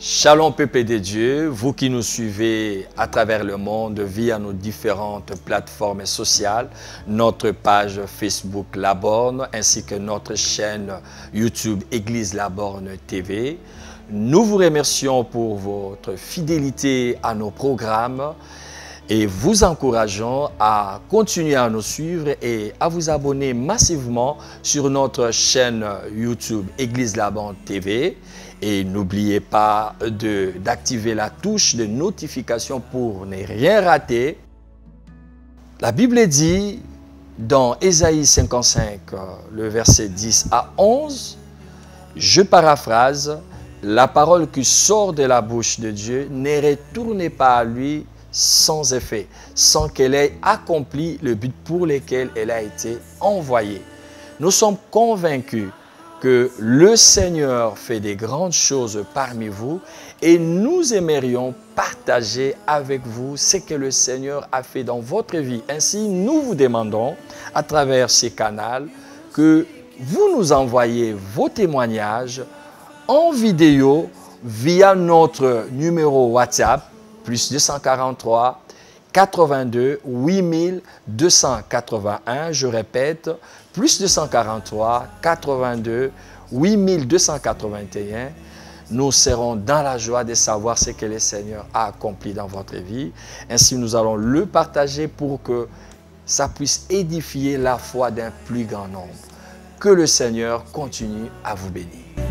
Shalom peuple de Dieu, vous qui nous suivez à travers le monde via nos différentes plateformes sociales, notre page Facebook La Borne ainsi que notre chaîne YouTube Église La Borne TV. Nous vous remercions pour votre fidélité à nos programmes et vous encourageons à continuer à nous suivre et à vous abonner massivement sur notre chaîne YouTube Église La Borne TV. Et n'oubliez pas d'activer la touche de notification pour ne rien rater. La Bible dit dans Ésaïe 55, le verset 10 à 11, je paraphrase, la parole qui sort de la bouche de Dieu ne retourne pas à lui sans effet, sans qu'elle ait accompli le but pour lequel elle a été envoyée. Nous sommes convaincus que le Seigneur fait des grandes choses parmi vous et nous aimerions partager avec vous ce que le Seigneur a fait dans votre vie. Ainsi, nous vous demandons à travers ces canaux que vous nous envoyez vos témoignages en vidéo via notre numéro WhatsApp plus 243 82 8281, je répète, plus 243 82 8281. Nous serons dans la joie de savoir ce que le Seigneur a accompli dans votre vie. Ainsi, nous allons le partager pour que ça puisse édifier la foi d'un plus grand nombre. Que le Seigneur continue à vous bénir.